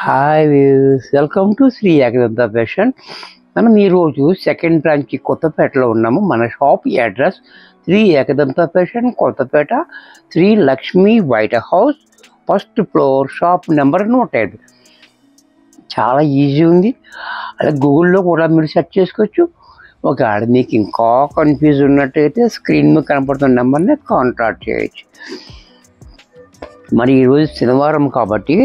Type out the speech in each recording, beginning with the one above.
Hi views, welcome to Shri Ekadanta fashion. మనం ఈరోజు second బ్రాంచ్కి కొత్తపేటలో ఉన్నాము. మన shop address Shri Ekadanta fashion, Kothapet, Shri Lakshmi white house, first floor, shop number 105. చాలా ఈజీ ఉంది. అలా గూగుల్లో కూడా మీరు సెర్చ్ చేసుకోవచ్చు. ఒకవేళ మీకు ఇంకా కన్ఫ్యూజ్ ఉన్నట్టయితే స్క్రీన్ మీద కనపడుతున్న నెంబర్ని కాంటాక్ట్ చేయొచ్చు. మరి ఈరోజు శనివారం కాబట్టి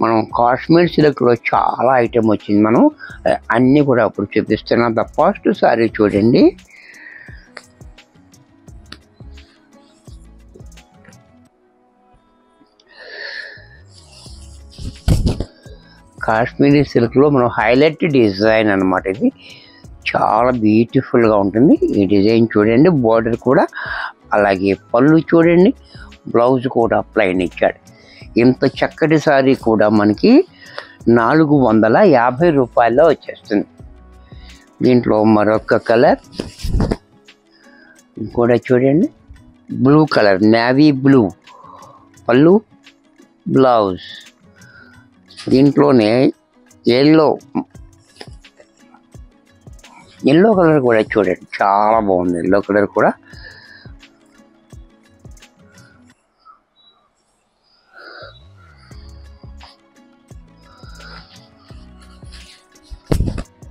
మనం కాశ్మీర్ సిల్క్లో చాలా ఐటెం వచ్చింది. మనం అన్నీ కూడా అప్పుడు చూపిస్తున్నాం. ద ఫస్ట్ సారీ చూడండి. కాశ్మీరీ సిల్క్లో మనం హైలైట్ డిజైన్ అన్నమాట. ఇది చాలా బ్యూటిఫుల్గా ఉంటుంది. ఈ డిజైన్ చూడండి. బోర్డర్ కూడా అలాగే, పళ్ళు చూడండి, బ్లౌజ్ కూడా ప్లెయిన్ ఇచ్చాడు. ఇంత చక్కటి సారీ కూడా మనకి 450 రూపాయల్లో వచ్చేస్తుంది. దీంట్లో మరొక కలర్ కూడా చూడండి. బ్లూ కలర్, నేవీ బ్లూ, పళ్ళు, బ్లౌజ్. దీంట్లోనే ఎల్లో కలర్ కూడా చూడండి, చాలా బాగుంది. ఎల్లో కలర్ కూడా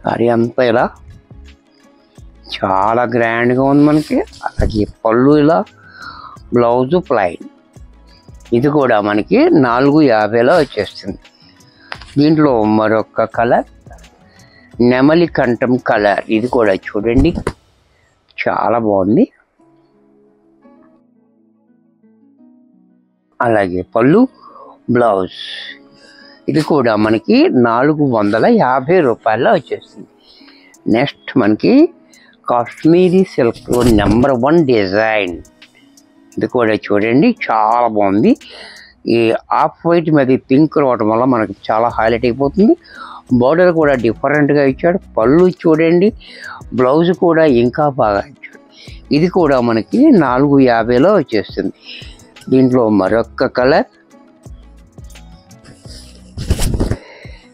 సారీ అంతా ఇలా చాలా గ్రాండ్గా ఉంది మనకి. అలాగే పళ్ళు ఇలా, బ్లౌజ్ ప్లెయిన్. ఇది కూడా మనకి 450లో వచ్చేస్తుంది. దీంట్లో మరొక కలర్ నెమలి కంఠం కలర్. ఇది కూడా చూడండి, చాలా బాగుంది. అలాగే పళ్ళు, బ్లౌజ్. ఇది కూడా మనకి 450 రూపాయల్లో వచ్చేస్తుంది. నెక్స్ట్ మనకి కాశ్మీరీ సిల్క్లో నెంబర్ 1 డిజైన్. ఇది కూడా చూడండి, చాలా బాగుంది. ఈ ఆఫ్ వైట్ మీద పింక్ రావడం వల్ల మనకి చాలా హైలైట్ అయిపోతుంది. బోర్డర్ కూడా డిఫరెంట్గా ఇచ్చాడు. పళ్ళు చూడండి, బ్లౌజ్ కూడా ఇంకా బాగా ఇచ్చాడు. ఇది కూడా మనకి 450లో వచ్చేస్తుంది. దీంట్లో మరొక కలర్.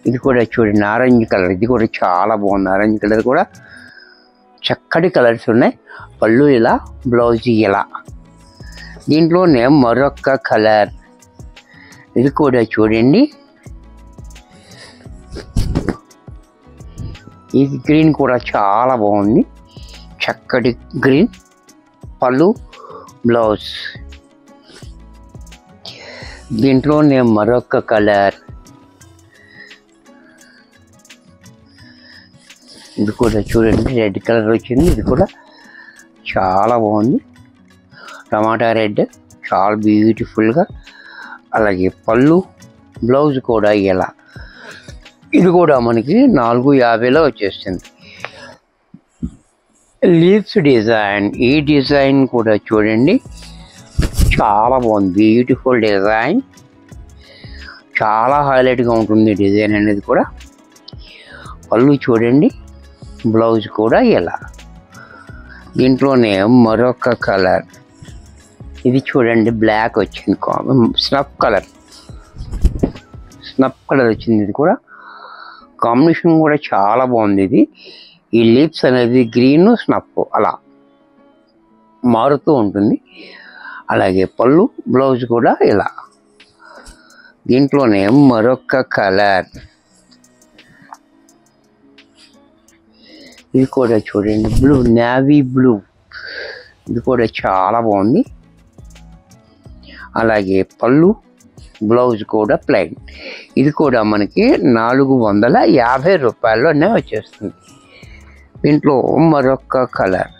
ఇది కూడా చూడండి, ఆరెంజ్ కలర్. ఇది కూడా చాలా బాగుంది. ఆరెంజ్ కలర్ కూడా చక్కటి కలర్స్ ఉన్నాయి. పళ్ళు ఇలా, బ్లౌజ్ ఇలా. దీంట్లోనే మరొక కలర్. ఇది కూడా చూడండి, ఈ గ్రీన్ కూడా చాలా బాగుంది. చక్కటి గ్రీన్, పళ్ళు, బ్లౌజ్. దీంట్లోనే మరొక కలర్. ఇది కూడా చూడండి, రెడ్ కలర్ వచ్చింది. ఇది కూడా చాలా బాగుంది. టమాటా రెడ్, చాలా బ్యూటిఫుల్గా. అలాగే పళ్ళు, బ్లౌజ్ కూడా ఇలా. ఇది కూడా మనకి 450లో వచ్చేస్తుంది. Leaves design. ఈ డిజైన్ కూడా చూడండి, చాలా బాగుంది. బ్యూటిఫుల్ డిజైన్, చాలా హైలైట్గా ఉంటుంది డిజైన్ అనేది కూడా. పళ్ళు చూడండి, బ్లౌజ్ కూడా ఇలా. దీంట్లోనే మరొక కలర్. ఇది చూడండి, బ్లాక్ వచ్చింది, స్నఫ్ కలర్ వచ్చింది. ఇది కూడా కాంబినేషన్ కూడా చాలా బాగుంది. ఇది ఈ లిప్స్ అనేది గ్రీన్, స్నఫ్ అలా మారుతూ ఉంటుంది. అలాగే పళ్ళు, బ్లౌజ్ కూడా ఇలా. దీంట్లోనే మరొక కలర్. ఇది కూడా చూడండి, బ్లూ, నేవీ బ్లూ. ఇది కూడా చాలా బాగుంది. అలాగే పళ్ళు, బ్లౌజ్ కూడా ప్లెయిన్. ఇది కూడా మనకి 450 రూపాయల్లోనే వచ్చేస్తుంది. దీంట్లో మరొక కలర్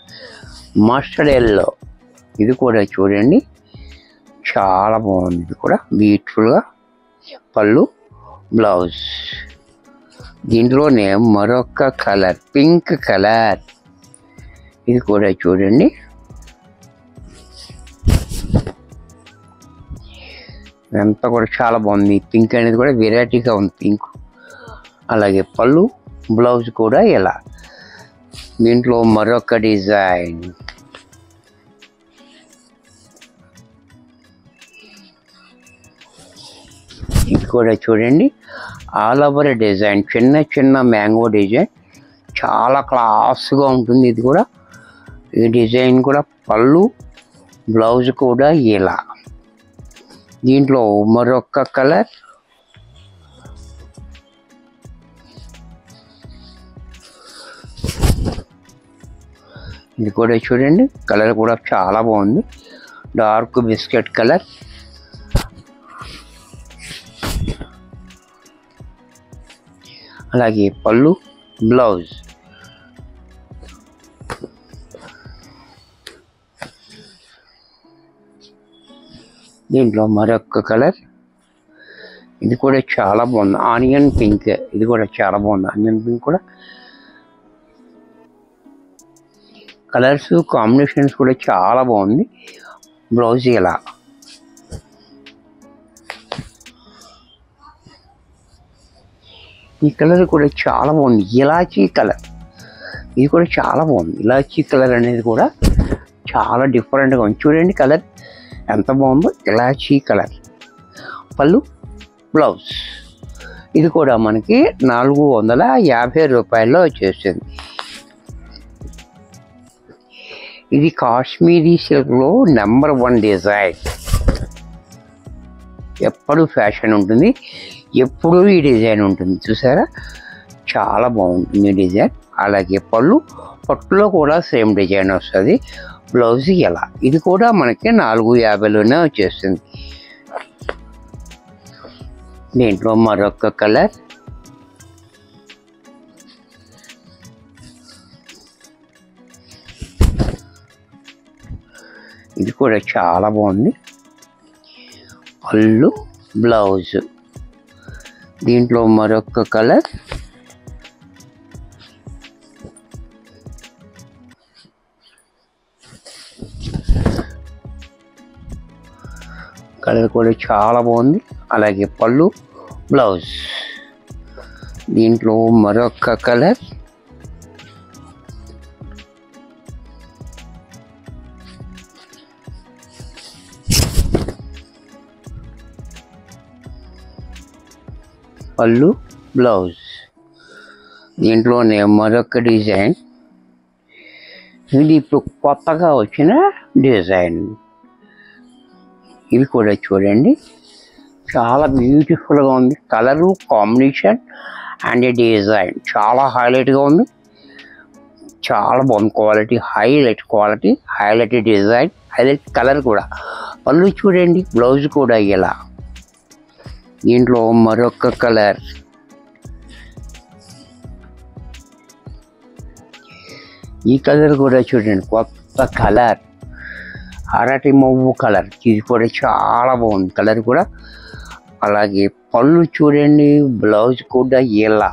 మస్టర్డ్ ఎల్లో. ఇది కూడా చూడండి, చాలా బాగుంది. ఇది కూడా బ్యూటిఫుల్గా. పళ్ళు, బ్లౌజ్. దీంట్లోనే మరొక కలర్ పింక్ కలర్. ఇది కూడా చూడండి, ఇదంతా కూడా చాలా బాగుంది. పింక్ అనేది కూడా వెరైటీగా ఉంది, పింక్. అలాగే పళ్ళు, బ్లౌజ్ కూడా ఇలా. దీంట్లో మరొక డిజైన్. ఇది కూడా చూడండి, ఆల్ ఓవర్ డిజైన్, చిన్న చిన్న మ్యాంగో డిజైన్, చాలా క్లాస్గా ఉంటుంది. ఇది కూడా ఈ డిజైన్ కూడా పళ్ళు, బ్లౌజ్ కూడా ఇలా. దీంట్లో మరొక కలర్, ఇది కూడా చూడండి, కలర్ కూడా చాలా బాగుంది, డార్క్ బిస్కెట్ కలర్. అలాగే పళ్ళు, బ్లౌజ్. దీంట్లో మరొక కలర్, ఇది కూడా చాలా బాగుంది, ఆనియన్ పింక్. ఇది కూడా చాలా బాగుంది, ఆనియన్ పింక్ కూడా. కలర్స్ కాంబినేషన్స్ కూడా చాలా బాగుంది. బ్లౌజ్ ఇలా. ఈ కలర్ కూడా చాలా బాగుంది, ఇలాచీ కలర్. ఇది కూడా చాలా బాగుంది, ఇలాచీ కలర్ అనేది కూడా చాలా డిఫరెంట్గా ఉంది. చూడండి కలర్ ఎంత బాగుందో, ఇలాచీ కలర్. పళ్ళు, బ్లౌజ్. ఇది కూడా మనకి 450 రూపాయల్లో వచ్చేసింది. ఇది కాశ్మీరీ సిల్క్లో నెంబర్ 1 డిజైన్. ఎప్పుడు ఫ్యాషన్ ఉంటుంది, ఎప్పుడు ఈ డిజైన్ ఉంటుంది. చూసారా, చాలా బాగుంటుంది ఈ డిజైన్. అలాగే పళ్ళు, పట్టులో కూడా సేమ్ డిజైన్ వస్తుంది. బ్లౌజ్ ఎలా. ఇది కూడా మనకి 450లోనే వచ్చేస్తుంది. దీంట్లో మరొక కలర్, ఇది కూడా చాలా బాగుంది. పళ్ళు, బ్లౌజ్. దీంట్లో మరొక కలర్, కలర్ కూడా చాలా బాగుంది. అలాగే పళ్ళు, బ్లౌజ్. దీంట్లో మరొక కలర్, పళ్ళు, బ్లౌజ్. దీంట్లోనే మరొక డిజైన్. ఇది ఇప్పుడు కొత్తగా వచ్చిన డిజైన్. ఇది కూడా చూడండి, చాలా బ్యూటిఫుల్గా ఉంది. కలరు కాంబినేషన్ అండ్ డిజైన్ చాలా హైలైట్గా ఉంది. చాలా బాగుంది. Quality, highlight design, highlight colour కూడా. పళ్ళు చూడండి, బ్లౌజ్ కూడా ఇలా. దీంట్లో మరొక కలర్, ఈ కలర్ కూడా చూడండి, కొత్త కలర్, అరటి మొవ్వు కలర్. ఇది కూడా చాలా బాగుంది కలర్ కూడా. అలాగే పళ్ళు చూడండి, బ్లౌజ్ కూడా ఇలా.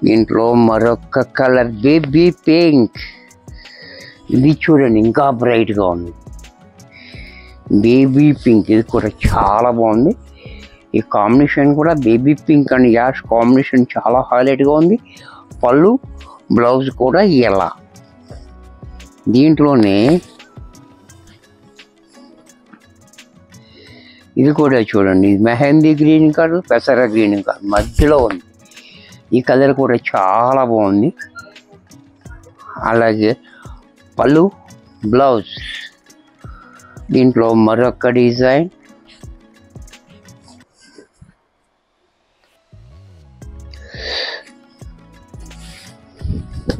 దీంట్లో మరొక కలర్, బేబీ పింక్. ఇది చూడండి, ఇంకా బ్రైట్గా ఉంది, బేబీ పింక్. ఇది కూడా చాలా బాగుంది. ఈ కాంబినేషన్ కూడా baby pink and ash combination చాలా హైలైట్గా ఉంది. పళ్ళు, బ్లౌజ్ కూడా ఇలా. దీంట్లోనే ఇది కూడా చూడండి, మెహందీ గ్రీన్ కలర్, పెసర గ్రీన్ కలర్ మధ్యలో ఉంది. ఈ కలర్ కూడా చాలా బాగుంది. అలాగే పళ్ళు, బ్లౌజ్. దీంట్లో మరొక డిజైన్,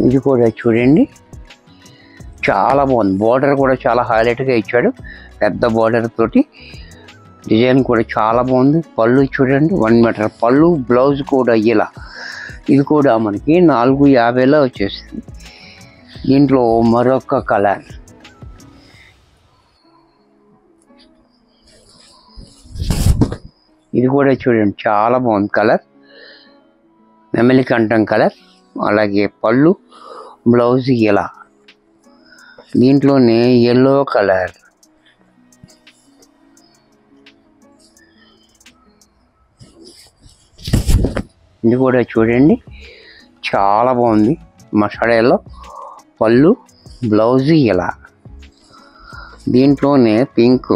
ఇది కూడా చూడండి, చాలా బాగుంది. బోర్డర్ కూడా చాలా హైలైట్గా ఇచ్చాడు, పెద్ద బోర్డర్ తోటి. డిజైన్ కూడా చాలా బాగుంది. పళ్ళు చూడండి, 1 మీటర్ పళ్ళు, బ్లౌజ్ కూడా ఇలా. ఇది కూడా మనకి 450లో వచ్చేస్తుంది. దీంట్లో మరొక కలర్, ఇది కూడా చూడండి, చాలా బాగుంది కలర్, నెమలి కంఠం కలర్. అలాగే పళ్ళు, బ్లౌజ్ ఇలా. దీంట్లోనే ఎల్లో కలర్, ఇది కూడా చూడండి, చాలా బాగుంది, మసాలాలో. పళ్ళు, బ్లౌజ్ ఇలా. దీంట్లోనే పింక్,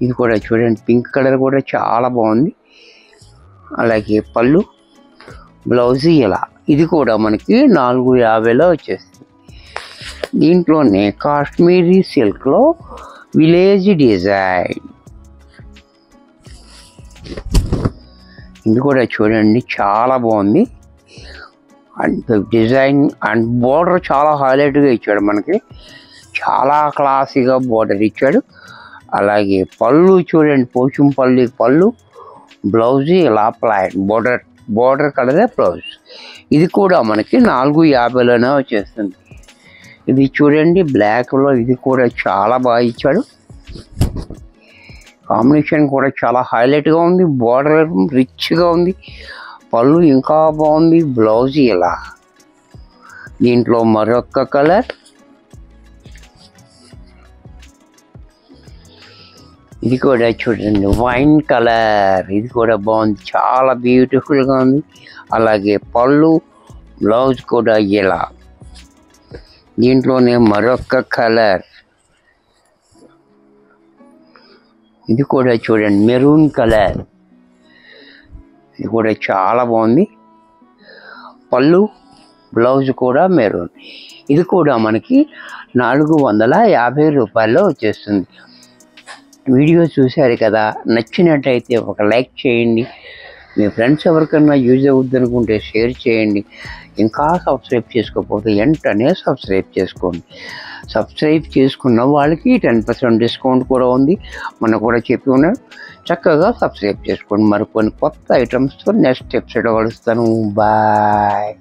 ఇది కూడా చూడండి, పింక్ కలర్ కూడా చాలా బాగుంది. అలాగే పళ్ళు, బ్లౌజ్ ఇలా. ఇది కూడా మనకి 450లో వచ్చేస్తుంది. దీంట్లోనే కాశ్మీరీ సిల్క్లో విలేజ్ డిజైన్. ఇది కూడా చూడండి చాలా బాగుంది. అండ్ డిజైన్ అండ్ బోర్డర్ చాలా హైలైట్గా ఇచ్చాడు మనకి, చాలా క్లాసీగా బోర్డర్ ఇచ్చాడు. అలాగే పళ్ళు చూడండి, పోచంపల్లి పళ్ళు, బ్లౌజ్ ఇలా ప్లైన్ బోర్డర్ కలరే బ్లౌజ్. ఇది కూడా మనకి 450లోనే వచ్చేస్తుంది. ఇది చూడండి బ్లాక్లో, ఇది కూడా చాలా బాగా ఇచ్చాడు. కాంబినేషన్ కూడా చాలా హైలైట్గా ఉంది, బోర్డర్ రిచ్గా ఉంది, పళ్ళు ఇంకా బాగుంది, బ్లౌజ్ ఇలా. దీంట్లో మరొక కలర్, ఇది కూడా చూడండి వైన్ కలర్. ఇది కూడా బాగుంది, చాలా బ్యూటిఫుల్గా ఉంది. అలాగే పళ్ళు, బ్లౌజ్ కూడా ఇలా. దీంట్లోనే మరొక కలర్, ఇది కూడా చూడండి మెరూన్ కలర్. ఇది కూడా చాలా బాగుంది, పళ్ళు, బ్లౌజ్ కూడా మెరూన్. ఇది కూడా మనకి 450 రూపాయల్లో వచ్చేస్తుంది. వీడియో చూశారు కదా, నచ్చినట్టయితే ఒక లైక్ చేయండి. మీ ఫ్రెండ్స్ ఎవరికన్నా యూజ్ అవుద్ది అనుకుంటే షేర్ చేయండి. ఇంకా సబ్స్క్రైబ్ చేసుకోకపోతే వెంటనే సబ్స్క్రైబ్ చేసుకోండి. సబ్స్క్రైబ్ చేసుకున్న వాళ్ళకి 10% డిస్కౌంట్ కూడా ఉంది, మనం కూడా చెప్పి ఉన్నాడు. చక్కగా సబ్స్క్రైబ్ చేసుకోండి. మరికొన్ని కొత్త ఐటమ్స్తో నెక్స్ట్ ఎపిసోడ్ కలుస్తాను. బాయ్.